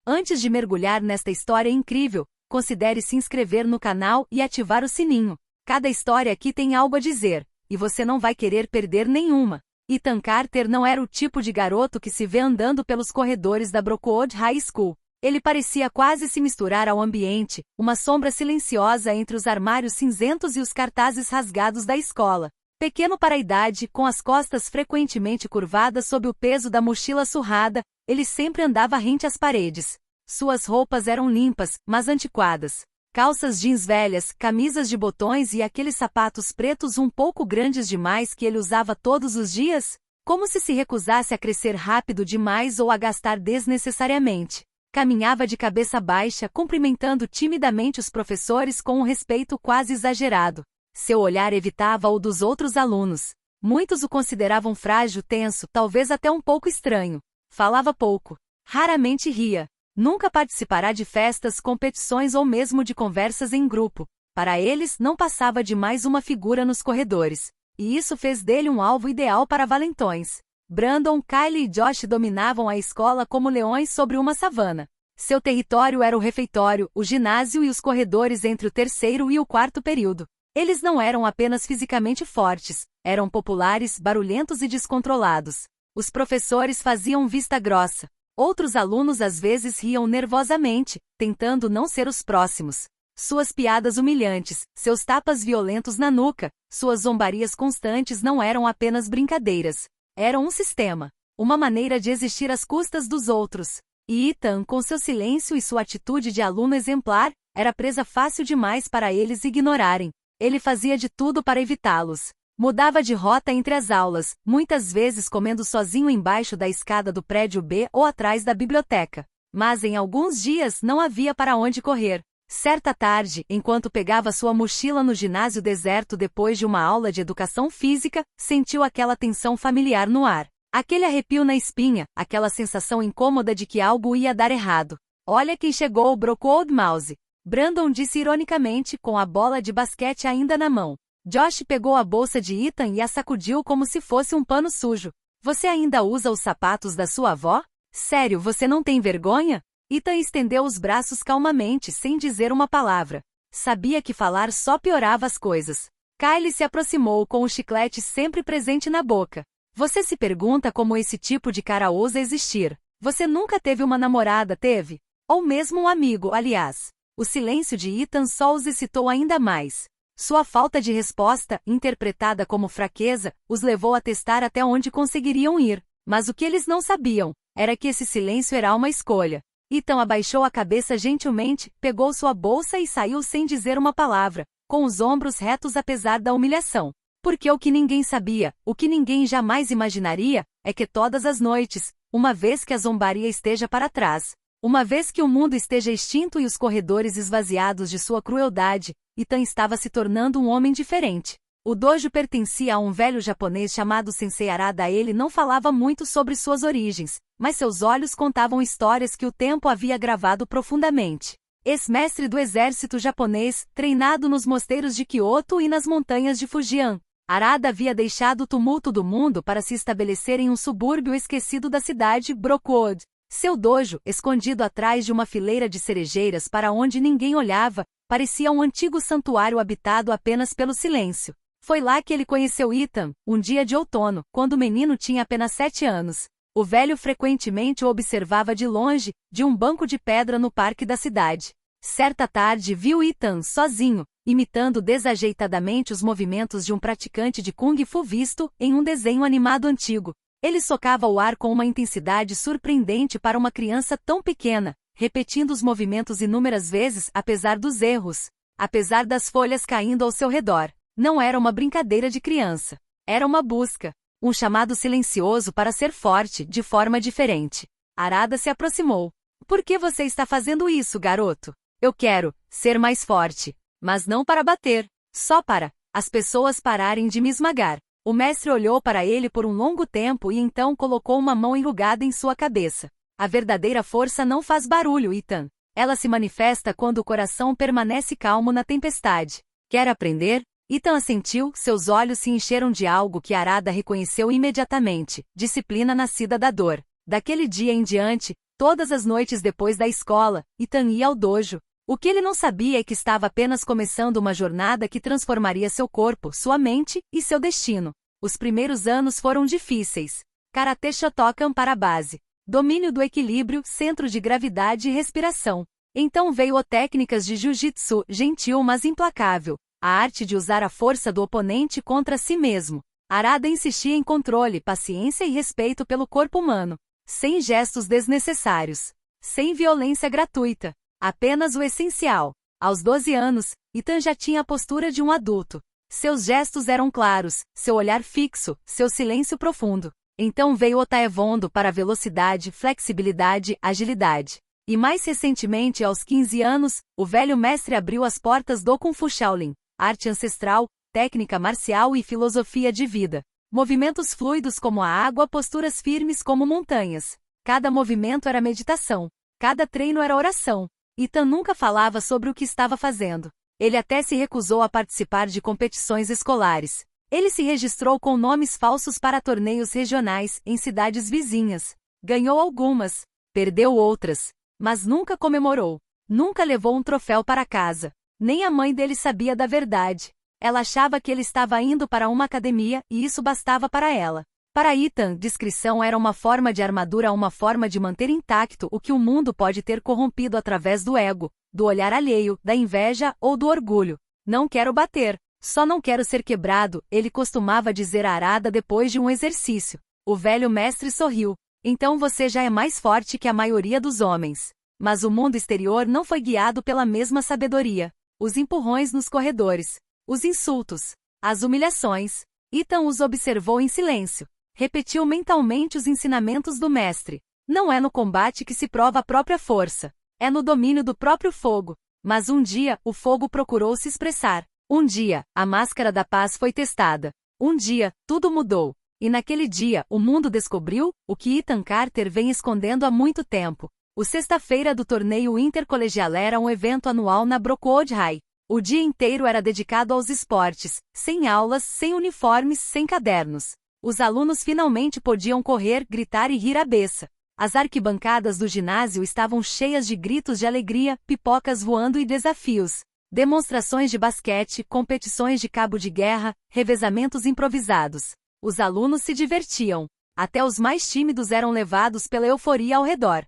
Antes de mergulhar nesta história incrível, considere se inscrever no canal e ativar o sininho. Cada história aqui tem algo a dizer, e você não vai querer perder nenhuma. Ethan Carter não era o tipo de garoto que se vê andando pelos corredores da Brookwood High School. Ele parecia quase se misturar ao ambiente, uma sombra silenciosa entre os armários cinzentos e os cartazes rasgados da escola. Pequeno para a idade, com as costas frequentemente curvadas sob o peso da mochila surrada, ele sempre andava rente às paredes. Suas roupas eram limpas, mas antiquadas. Calças jeans velhas, camisas de botões e aqueles sapatos pretos um pouco grandes demais que ele usava todos os dias, como se recusasse a crescer rápido demais ou a gastar desnecessariamente. Caminhava de cabeça baixa, cumprimentando timidamente os professores com um respeito quase exagerado. Seu olhar evitava o dos outros alunos. Muitos o consideravam frágil, tenso, talvez até um pouco estranho. Falava pouco. Raramente ria. Nunca participará de festas, competições ou mesmo de conversas em grupo. Para eles, não passava de mais uma figura nos corredores. E isso fez dele um alvo ideal para valentões. Brandon, Kylie e Josh dominavam a escola como leões sobre uma savana. Seu território era o refeitório, o ginásio e os corredores entre o terceiro e o quarto período. Eles não eram apenas fisicamente fortes, eram populares, barulhentos e descontrolados. Os professores faziam vista grossa. Outros alunos às vezes riam nervosamente, tentando não ser os próximos. Suas piadas humilhantes, seus tapas violentos na nuca, suas zombarias constantes não eram apenas brincadeiras. Eram um sistema, uma maneira de existir às custas dos outros. E Ethan, com seu silêncio e sua atitude de aluno exemplar, era presa fácil demais para eles ignorarem. Ele fazia de tudo para evitá-los. Mudava de rota entre as aulas, muitas vezes comendo sozinho embaixo da escada do prédio B ou atrás da biblioteca. Mas em alguns dias não havia para onde correr. Certa tarde, enquanto pegava sua mochila no ginásio deserto depois de uma aula de educação física, sentiu aquela tensão familiar no ar. Aquele arrepio na espinha, aquela sensação incômoda de que algo ia dar errado. Olha quem chegou, o Brookwood Mouse. Brandon disse ironicamente, com a bola de basquete ainda na mão. Josh pegou a bolsa de Ethan e a sacudiu como se fosse um pano sujo. Você ainda usa os sapatos da sua avó? Sério, você não tem vergonha? Ethan estendeu os braços calmamente, sem dizer uma palavra. Sabia que falar só piorava as coisas. Kylie se aproximou com o chiclete sempre presente na boca. Você se pergunta como esse tipo de cara ousa existir. Você nunca teve uma namorada, teve? Ou mesmo um amigo, aliás. O silêncio de Ethan só os excitou ainda mais. Sua falta de resposta, interpretada como fraqueza, os levou a testar até onde conseguiriam ir. Mas o que eles não sabiam era que esse silêncio era uma escolha. Ethan abaixou a cabeça gentilmente, pegou sua bolsa e saiu sem dizer uma palavra, com os ombros retos apesar da humilhação. Porque o que ninguém sabia, o que ninguém jamais imaginaria, é que todas as noites, uma vez que a zombaria esteja para trás, uma vez que o mundo esteja extinto e os corredores esvaziados de sua crueldade, Ethan estava se tornando um homem diferente. O dojo pertencia a um velho japonês chamado Sensei Arada. Ele não falava muito sobre suas origens, mas seus olhos contavam histórias que o tempo havia gravado profundamente. Ex-mestre do exército japonês, treinado nos mosteiros de Kyoto e nas montanhas de Fujian, Arada havia deixado o tumulto do mundo para se estabelecer em um subúrbio esquecido da cidade, Brookwood. Seu dojo, escondido atrás de uma fileira de cerejeiras para onde ninguém olhava, parecia um antigo santuário habitado apenas pelo silêncio. Foi lá que ele conheceu Ethan, um dia de outono, quando o menino tinha apenas 7 anos. O velho frequentemente o observava de longe, de um banco de pedra no parque da cidade. Certa tarde viu Ethan sozinho, imitando desajeitadamente os movimentos de um praticante de Kung Fu visto em um desenho animado antigo. Ele socava o ar com uma intensidade surpreendente para uma criança tão pequena, repetindo os movimentos inúmeras vezes apesar dos erros, apesar das folhas caindo ao seu redor. Não era uma brincadeira de criança. Era uma busca, um chamado silencioso para ser forte, de forma diferente. Arada se aproximou. Por que você está fazendo isso, garoto? Eu quero ser mais forte, mas não para bater, só para as pessoas pararem de me esmagar. O mestre olhou para ele por um longo tempo e então colocou uma mão enrugada em sua cabeça. A verdadeira força não faz barulho, Ethan. Ela se manifesta quando o coração permanece calmo na tempestade. Quer aprender? Ethan assentiu, seus olhos se encheram de algo que Arada reconheceu imediatamente: disciplina nascida da dor. Daquele dia em diante, Todas as noites depois da escola, Ethan ia ao dojo. O que ele não sabia é que estava apenas começando uma jornada que transformaria seu corpo, sua mente e seu destino. Os primeiros anos foram difíceis. Karatê Shotokan para a base. Domínio do equilíbrio, centro de gravidade e respiração. Então veio o técnicas de jiu-jitsu, gentil mas implacável. A arte de usar a força do oponente contra si mesmo. Arada insistia em controle, paciência e respeito pelo corpo humano. Sem gestos desnecessários. Sem violência gratuita. Apenas o essencial. Aos 12 anos, Ethan já tinha a postura de um adulto. Seus gestos eram claros, seu olhar fixo, seu silêncio profundo. Então veio o Taekwondo para velocidade, flexibilidade, agilidade. E mais recentemente, aos 15 anos, o velho mestre abriu as portas do Kung Fu Shaolin, arte ancestral, técnica marcial e filosofia de vida. Movimentos fluidos como a água, posturas firmes como montanhas. Cada movimento era meditação. Cada treino era oração. Ethan nunca falava sobre o que estava fazendo. Ele até se recusou a participar de competições escolares. Ele se registrou com nomes falsos para torneios regionais, em cidades vizinhas. Ganhou algumas, perdeu outras, mas nunca comemorou. Nunca levou um troféu para casa. Nem a mãe dele sabia da verdade. Ela achava que ele estava indo para uma academia, e isso bastava para ela. Para Ethan, discrição era uma forma de armadura, uma forma de manter intacto o que o mundo pode ter corrompido através do ego, do olhar alheio, da inveja ou do orgulho. Não quero bater, só não quero ser quebrado, ele costumava dizer a Arada depois de um exercício. O velho mestre sorriu. Então você já é mais forte que a maioria dos homens. Mas o mundo exterior não foi guiado pela mesma sabedoria. Os empurrões nos corredores, os insultos, as humilhações. Ethan os observou em silêncio. Repetiu mentalmente os ensinamentos do mestre. Não é no combate que se prova a própria força. É no domínio do próprio fogo. Mas um dia, o fogo procurou se expressar. Um dia, a máscara da paz foi testada. Um dia, tudo mudou. E naquele dia, o mundo descobriu o que Ethan Carter vem escondendo há muito tempo. O sexta-feira do torneio intercolegial era um evento anual na Brookwood High. O dia inteiro era dedicado aos esportes, sem aulas, sem uniformes, sem cadernos. Os alunos finalmente podiam correr, gritar e rir à beça. As arquibancadas do ginásio estavam cheias de gritos de alegria, pipocas voando e desafios. Demonstrações de basquete, competições de cabo de guerra, revezamentos improvisados. Os alunos se divertiam. Até os mais tímidos eram levados pela euforia ao redor.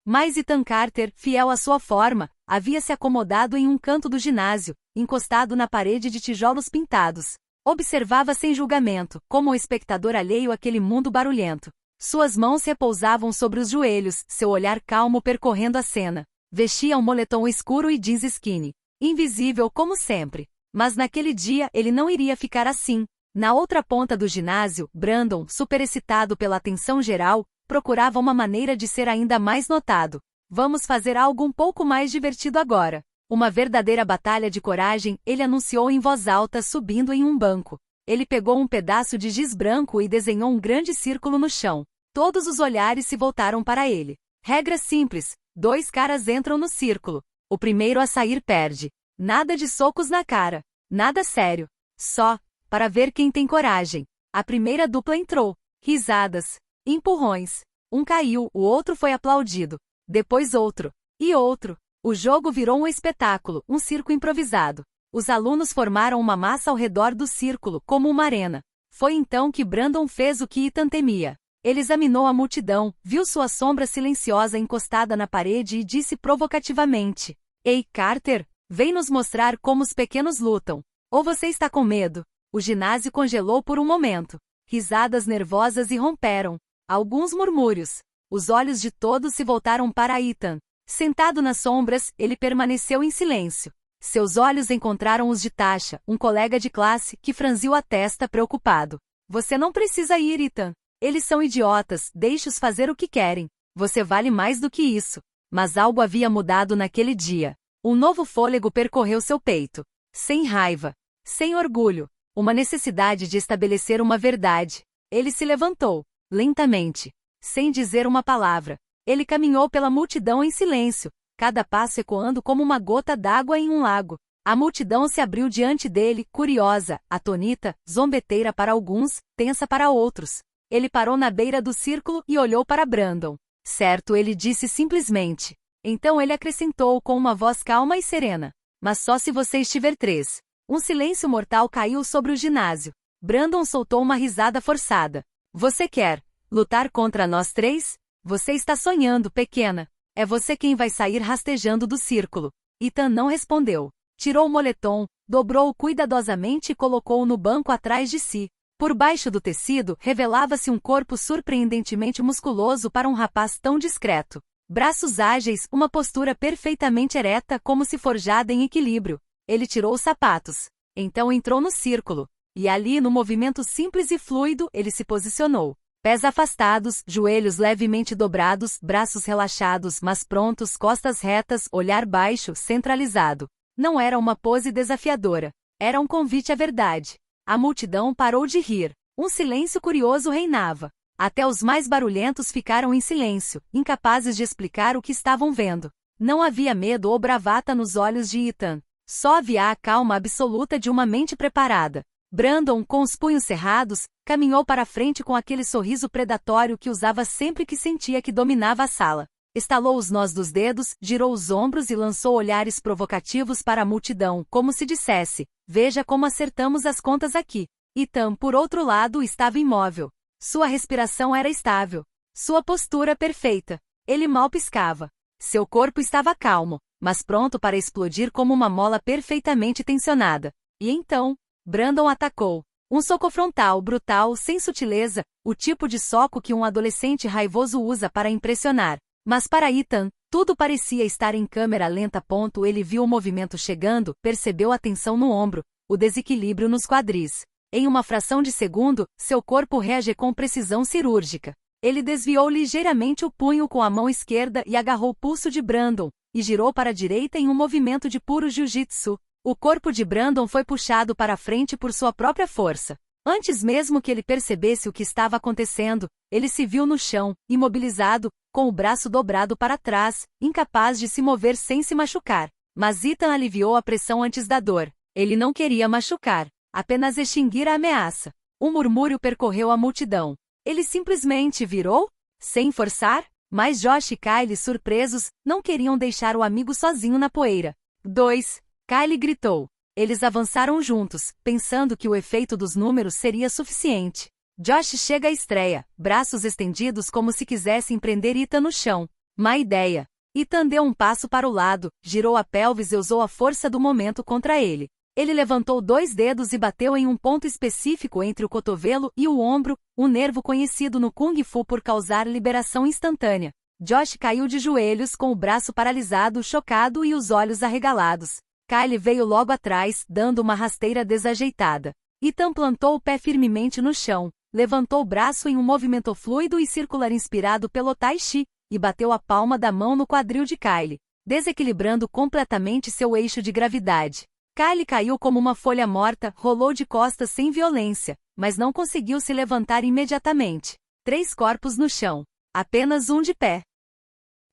Mas Ethan Carter, fiel à sua forma, havia se acomodado em um canto do ginásio, encostado na parede de tijolos pintados. Observava sem julgamento, como um espectador alheio àquele mundo barulhento. Suas mãos repousavam sobre os joelhos, seu olhar calmo percorrendo a cena. Vestia um moletom escuro e jeans skinny. Invisível como sempre. Mas naquele dia ele não iria ficar assim. Na outra ponta do ginásio, Brandon, superexcitado pela atenção geral, procurava uma maneira de ser ainda mais notado. Vamos fazer algo um pouco mais divertido agora. Uma verdadeira batalha de coragem, ele anunciou em voz alta, subindo em um banco. Ele pegou um pedaço de giz branco e desenhou um grande círculo no chão. Todos os olhares se voltaram para ele. Regra simples: 2 caras entram no círculo. O primeiro a sair perde. Nada de socos na cara. Nada sério. Só, para ver quem tem coragem. A primeira dupla entrou. Risadas. Empurrões. Um caiu, o outro foi aplaudido. Depois outro. E outro. O jogo virou um espetáculo, um circo improvisado. Os alunos formaram uma massa ao redor do círculo, como uma arena. Foi então que Brandon fez o que Ethan temia. Ele examinou a multidão, viu sua sombra silenciosa encostada na parede e disse provocativamente: Ei, Carter, vem nos mostrar como os pequenos lutam. Ou você está com medo? O ginásio congelou por um momento. Risadas nervosas irromperam. Alguns murmúrios. Os olhos de todos se voltaram para Ethan. Sentado nas sombras, ele permaneceu em silêncio. Seus olhos encontraram os de Tasha, um colega de classe, que franziu a testa preocupado. Você não precisa ir, Ethan. Eles são idiotas, deixe-os fazer o que querem. Você vale mais do que isso. Mas algo havia mudado naquele dia. Um novo fôlego percorreu seu peito. Sem raiva. Sem orgulho. Uma necessidade de estabelecer uma verdade. Ele se levantou. Lentamente. Sem dizer uma palavra. Ele caminhou pela multidão em silêncio, cada passo ecoando como uma gota d'água em um lago. A multidão se abriu diante dele, curiosa, atônita, zombeteira para alguns, tensa para outros. Ele parou na beira do círculo e olhou para Brandon. Certo, ele disse simplesmente. Então ele acrescentou com uma voz calma e serena. Mas só se você estiver 3. Um silêncio mortal caiu sobre o ginásio. Brandon soltou uma risada forçada. Você quer lutar contra nós 3? Você está sonhando, pequena. É você quem vai sair rastejando do círculo. Ethan não respondeu. Tirou o moletom, dobrou-o cuidadosamente e colocou-o no banco atrás de si. Por baixo do tecido, revelava-se um corpo surpreendentemente musculoso para um rapaz tão discreto. Braços ágeis, uma postura perfeitamente ereta como se forjada em equilíbrio. Ele tirou os sapatos. Então entrou no círculo. E ali, no movimento simples e fluido, ele se posicionou. Pés afastados, joelhos levemente dobrados, braços relaxados, mas prontos, costas retas, olhar baixo, centralizado. Não era uma pose desafiadora. Era um convite à verdade. A multidão parou de rir. Um silêncio curioso reinava. Até os mais barulhentos ficaram em silêncio, incapazes de explicar o que estavam vendo. Não havia medo ou bravata nos olhos de Ethan. Só havia a calma absoluta de uma mente preparada. Brandon, com os punhos cerrados, caminhou para a frente com aquele sorriso predatório que usava sempre que sentia que dominava a sala. Estalou os nós dos dedos, girou os ombros e lançou olhares provocativos para a multidão, como se dissesse: veja como acertamos as contas aqui. Ethan, por outro lado, estava imóvel. Sua respiração era estável. Sua postura perfeita. Ele mal piscava. Seu corpo estava calmo, mas pronto para explodir como uma mola perfeitamente tensionada. E então, Brandon atacou. Um soco frontal, brutal, sem sutileza, o tipo de soco que um adolescente raivoso usa para impressionar. Mas para Ethan, tudo parecia estar em câmera lenta. Ele viu o movimento chegando, percebeu a tensão no ombro, o desequilíbrio nos quadris. Em uma fração de segundo, seu corpo reagiu com precisão cirúrgica. Ele desviou ligeiramente o punho com a mão esquerda e agarrou o pulso de Brandon, e girou para a direita em um movimento de puro jiu-jitsu. O corpo de Brandon foi puxado para a frente por sua própria força. Antes mesmo que ele percebesse o que estava acontecendo, ele se viu no chão, imobilizado, com o braço dobrado para trás, incapaz de se mover sem se machucar. Mas Ethan aliviou a pressão antes da dor. Ele não queria machucar, apenas extinguir a ameaça. Um murmúrio percorreu a multidão. Ele simplesmente virou? Sem forçar? Mas Josh e Kylie, surpresos, não queriam deixar o amigo sozinho na poeira. 2. Kylie gritou. Eles avançaram juntos, pensando que o efeito dos números seria suficiente. Josh chega à estreia, braços estendidos como se quisessem prender Ethan no chão. Má ideia. Ethan deu um passo para o lado, girou a pelvis e usou a força do momento contra ele. Ele levantou 2 dedos e bateu em um ponto específico entre o cotovelo e o ombro, um nervo conhecido no Kung Fu por causar liberação instantânea. Josh caiu de joelhos com o braço paralisado, chocado e os olhos arregalados. Kylie veio logo atrás, dando uma rasteira desajeitada. Ethan plantou o pé firmemente no chão, levantou o braço em um movimento fluido e circular inspirado pelo Tai Chi, e bateu a palma da mão no quadril de Kylie, desequilibrando completamente seu eixo de gravidade. Kylie caiu como uma folha morta, rolou de costas sem violência, mas não conseguiu se levantar imediatamente. 3 corpos no chão. Apenas um de pé.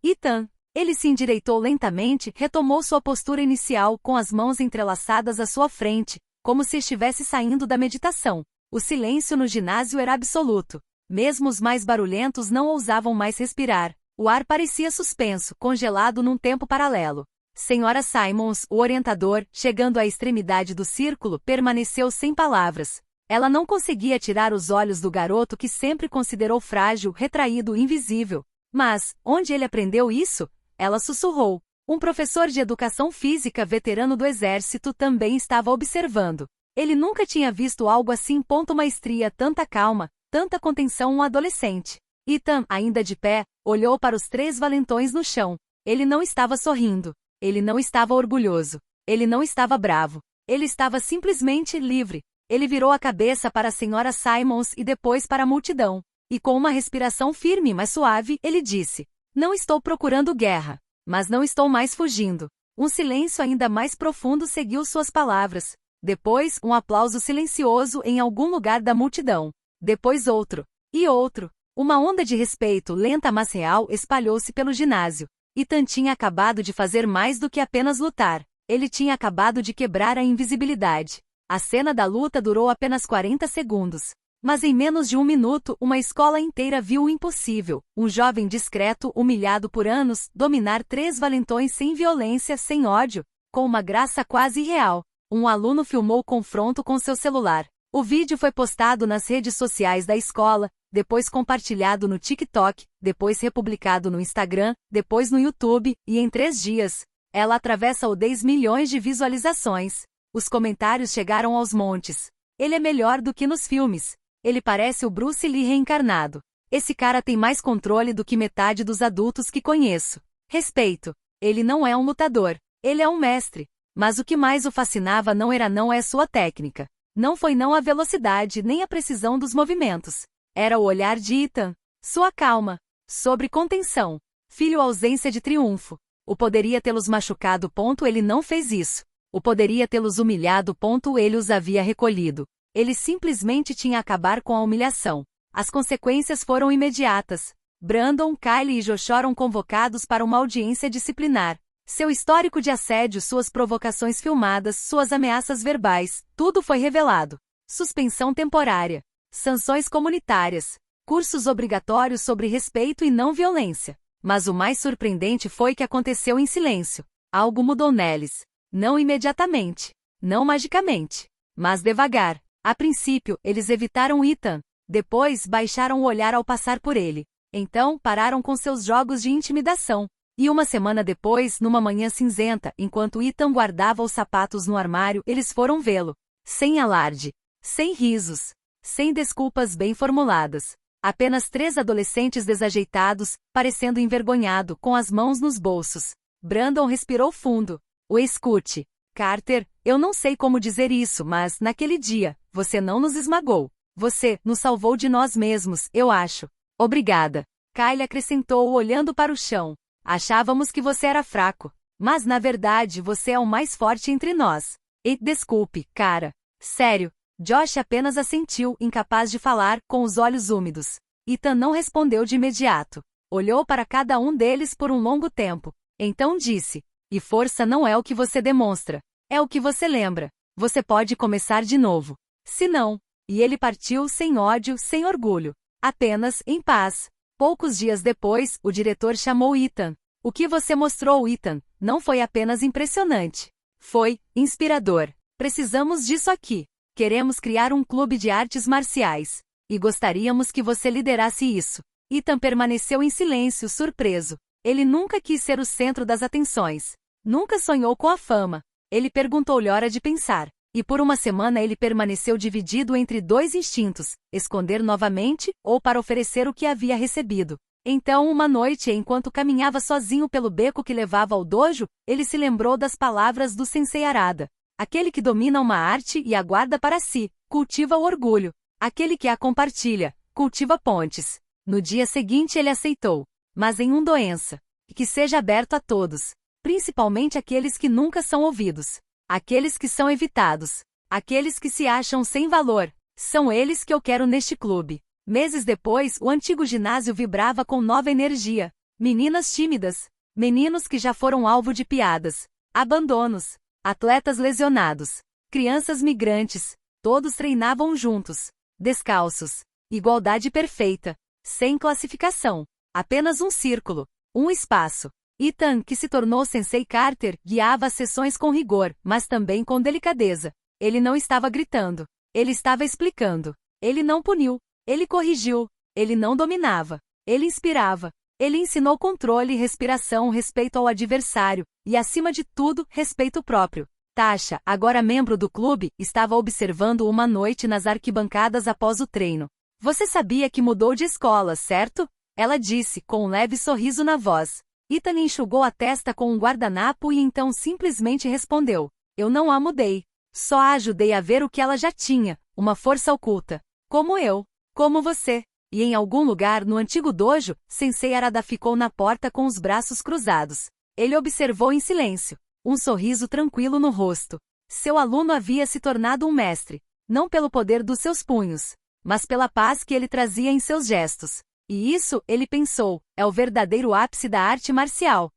Ethan. Ele se endireitou lentamente, retomou sua postura inicial com as mãos entrelaçadas à sua frente, como se estivesse saindo da meditação. O silêncio no ginásio era absoluto. Mesmo os mais barulhentos não ousavam mais respirar. O ar parecia suspenso, congelado num tempo paralelo. Senhora Simons, o orientador, chegando à extremidade do círculo, permaneceu sem palavras. Ela não conseguia tirar os olhos do garoto que sempre considerou frágil, retraído, invisível. Mas, onde ele aprendeu isso? Ela sussurrou. Um professor de educação física veterano do exército também estava observando. Ele nunca tinha visto algo assim. Maestria, tanta calma, tanta contenção. Um adolescente. Ethan, ainda de pé, olhou para os 3 valentões no chão. Ele não estava sorrindo. Ele não estava orgulhoso. Ele não estava bravo. Ele estava simplesmente livre. Ele virou a cabeça para a senhora Simons e depois para a multidão. E com uma respiração firme mas suave, ele disse: não estou procurando guerra, mas não estou mais fugindo. Um silêncio ainda mais profundo seguiu suas palavras. Depois, um aplauso silencioso em algum lugar da multidão. Depois outro. E outro. Uma onda de respeito lenta mas real espalhou-se pelo ginásio. Ethan tinha acabado de fazer mais do que apenas lutar. Ele tinha acabado de quebrar a invisibilidade. A cena da luta durou apenas 40 segundos. Mas em menos de um minuto, uma escola inteira viu o impossível. Um jovem discreto, humilhado por anos, dominar 3 valentões sem violência, sem ódio, com uma graça quase irreal. Um aluno filmou o confronto com seu celular. O vídeo foi postado nas redes sociais da escola, depois compartilhado no TikTok, depois republicado no Instagram, depois no YouTube, e em 3 dias, ela atravessa os 10 milhões de visualizações. Os comentários chegaram aos montes. Ele é melhor do que nos filmes. Ele parece o Bruce Lee reencarnado. Esse cara tem mais controle do que metade dos adultos que conheço. Respeito. Ele não é um lutador. Ele é um mestre. Mas o que mais o fascinava não era sua técnica. Não foi a velocidade nem a precisão dos movimentos. Era o olhar de Ethan. Sua calma. Sobre contenção. Filho ausência de triunfo. O poderia tê-los machucado. Ele não fez isso. O poderia tê-los humilhado. Ele os havia recolhido. Ele simplesmente tinha a acabar com a humilhação. As consequências foram imediatas. Brandon, Kylie e Josh foram convocados para uma audiência disciplinar. Seu histórico de assédio, suas provocações filmadas, suas ameaças verbais, tudo foi revelado. Suspensão temporária. Sanções comunitárias. Cursos obrigatórios sobre respeito e não violência. Mas o mais surpreendente foi que aconteceu em silêncio. Algo mudou neles. Não imediatamente. Não magicamente. Mas devagar. A princípio, eles evitaram Ethan. Depois, baixaram o olhar ao passar por ele. Então, pararam com seus jogos de intimidação. E uma semana depois, numa manhã cinzenta, enquanto Ethan guardava os sapatos no armário, eles foram vê-lo. Sem alarde. Sem risos. Sem desculpas bem formuladas. Apenas 3 adolescentes desajeitados, parecendo envergonhado, com as mãos nos bolsos. Brandon respirou fundo. O escute. Carter, eu não sei como dizer isso, mas, naquele dia, você não nos esmagou. Você nos salvou de nós mesmos, eu acho. Obrigada. Kylie acrescentou olhando para o chão. Achávamos que você era fraco. Mas, na verdade, você é o mais forte entre nós. E, desculpe, cara. Sério. Josh apenas assentiu, incapaz de falar, com os olhos úmidos. Ethan não respondeu de imediato. Olhou para cada um deles por um longo tempo. Então disse. E força não é o que você demonstra. É o que você lembra. Você pode começar de novo. Se não. E ele partiu sem ódio, sem orgulho. Apenas, em paz. Poucos dias depois, o diretor chamou Ethan. O que você mostrou, Ethan, não foi apenas impressionante. Foi inspirador. Precisamos disso aqui. Queremos criar um clube de artes marciais. E gostaríamos que você liderasse isso. Ethan permaneceu em silêncio, surpreso. Ele nunca quis ser o centro das atenções. Nunca sonhou com a fama. Ele perguntou-lhe hora de pensar. E por uma semana ele permaneceu dividido entre 2 instintos, esconder novamente, ou para oferecer o que havia recebido. Então uma noite, enquanto caminhava sozinho pelo beco que levava ao dojo, ele se lembrou das palavras do Sensei Arada. Aquele que domina uma arte e a guarda para si, cultiva o orgulho. Aquele que a compartilha, cultiva pontes. No dia seguinte ele aceitou. Mas em doença. Que seja aberto a todos. Principalmente aqueles que nunca são ouvidos. Aqueles que são evitados. Aqueles que se acham sem valor. São eles que eu quero neste clube. Meses depois, o antigo ginásio vibrava com nova energia. Meninas tímidas. Meninos que já foram alvo de piadas. Abandonos. Atletas lesionados. Crianças migrantes. Todos treinavam juntos. Descalços. Igualdade perfeita. Sem classificação. Apenas um círculo. Um espaço. Ethan, que se tornou Sensei Carter, guiava as sessões com rigor, mas também com delicadeza. Ele não estava gritando. Ele estava explicando. Ele não puniu. Ele corrigiu. Ele não dominava. Ele inspirava. Ele ensinou controle, respiração, respeito ao adversário, e acima de tudo, respeito próprio. Tasha, agora membro do clube, estava observando uma noite nas arquibancadas após o treino. Você sabia que mudou de escola, certo? Ela disse, com um leve sorriso na voz. Ethan enxugou a testa com um guardanapo e então simplesmente respondeu. Eu não a mudei. Só a ajudei a ver o que ela já tinha, uma força oculta. Como eu. Como você. E em algum lugar no antigo dojo, Sensei Arada ficou na porta com os braços cruzados. Ele observou em silêncio. Um sorriso tranquilo no rosto. Seu aluno havia se tornado um mestre. Não pelo poder dos seus punhos, mas pela paz que ele trazia em seus gestos. E isso, ele pensou, é o verdadeiro ápice da arte marcial.